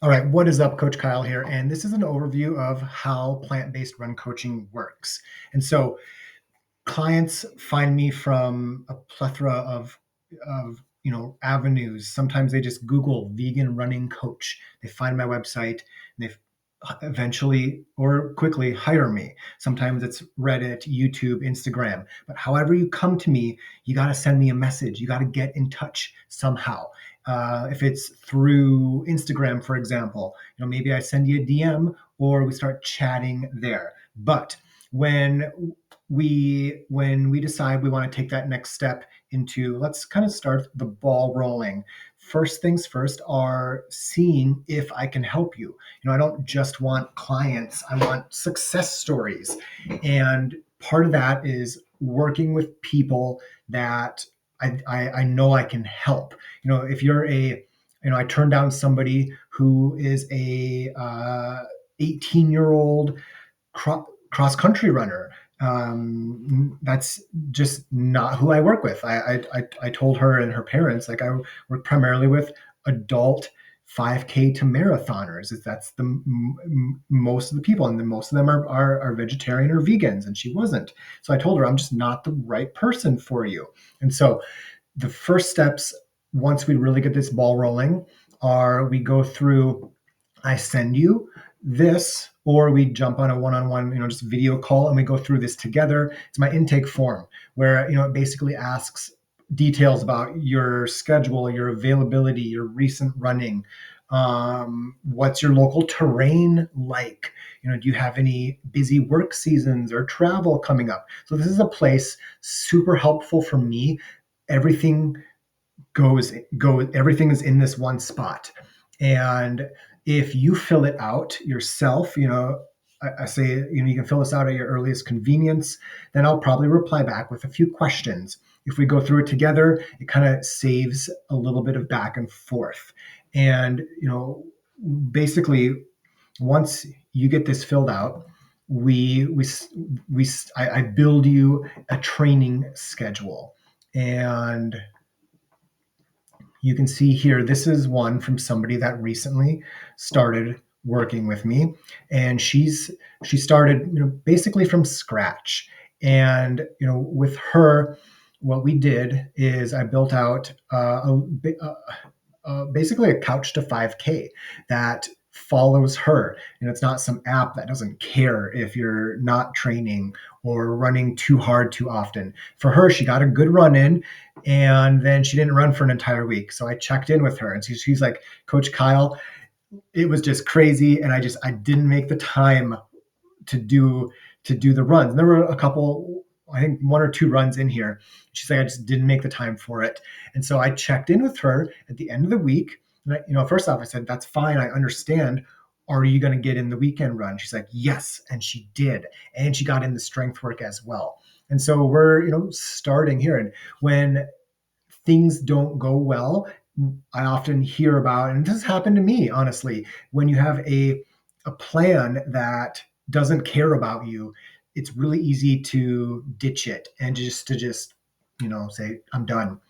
All right, what is up, Coach Kyle here? And this is an overview of how plant based run coaching works. And so, clients find me from a plethora of avenues. Sometimes they just Google vegan running coach. They find my website and they eventually or quickly hire me. Sometimes it's Reddit, YouTube, Instagram. But however you come to me, you got to send me a message. You got to get in touch somehow. If it's through Instagram, for example, maybe I send you a DM or we start chatting there. But when when we decide we want to take that next step into, let's kind of start the ball rolling. First things first are seeing if I can help you. I don't just want clients, I want success stories. And part of that is working with people that I know I can help. If you're I turned down somebody who is a 18-year-old cross country runner. That's just not who I work with. I told her and her parents, like, I work primarily with adult 5K to marathoners. That's the most of the people, and then most of them are vegetarian or vegans, and she wasn't. So I told her, I'm just not the right person for you. And so the first steps, once we really get this ball rolling, are we go through, I send you this, or we jump on a one-on-one, just video call, and we go through this together. It's my intake form where, it basically asks details about your schedule, your availability, your recent running. What's your local terrain like? Do you have any busy work seasons or travel coming up? So this is a place super helpful for me. Everything everything is in this one spot. And if you fill it out yourself, I say, you can fill this out at your earliest convenience, then I'll probably reply back with a few questions. If we go through it together, it kind of saves a little bit of back and forth. And, basically, once you get this filled out, I build you a training schedule. And you can see here, this is one from somebody that recently started working with me, and she started, basically from scratch. And with her, what we did is I built out basically a couch to 5K that follows her. It's not some app that doesn't care if you're not training or running too hard too often. For her, she got a good run in, and then she didn't run for an entire week. So I checked in with her, and she's like, Coach Kyle, it was just crazy, and I didn't make the time to do the runs. And there were a couple, I think one or two runs in here. She's like, I just didn't make the time for it. And so I checked in with her at the end of the week. And first off, I said, that's fine. I understand. Are you going to get in the weekend run? She's like, yes. And she did. And she got in the strength work as well. And so we're, starting here. And when things don't go well, I often hear about, and this has happened to me, honestly, when you have a plan that doesn't care about you, it's really easy to ditch it and just say, I'm done.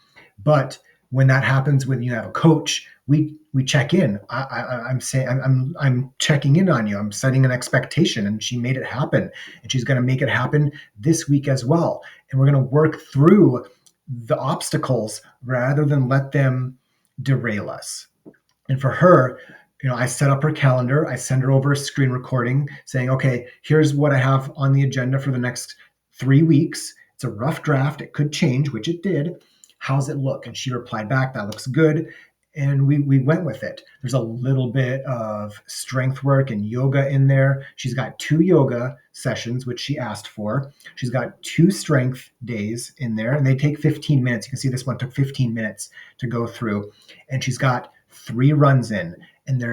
But when that happens, when you have a coach, we check in. I'm saying, I'm checking in on you. I'm setting an expectation, and she made it happen, and she's going to make it happen this week as well. And we're going to work through the obstacles rather than let them derail us. And for her, I set up her calendar. I send her over a screen recording saying, okay, here's what I have on the agenda for the next 3 weeks. It's a rough draft. It could change, which it did. How's it look? And she replied back, that looks good. And we went with it. There's a little bit of strength work and yoga in there. She's got 2 yoga sessions, which she asked for. She's got 2 strength days in there, and they take 15 minutes. You can see this one took 15 minutes to go through. And she's got 3 runs in, and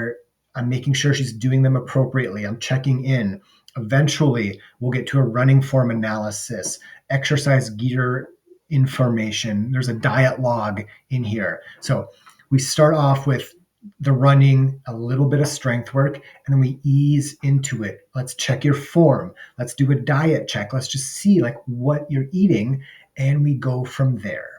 I'm making sure she's doing them appropriately. I'm checking in. Eventually, we'll get to a running form analysis, exercise gear information. There's a diet log in here. So we start off with the running, a little bit of strength work, and then we ease into it. Let's check your form. Let's do a diet check. Let's just see like what you're eating, and we go from there.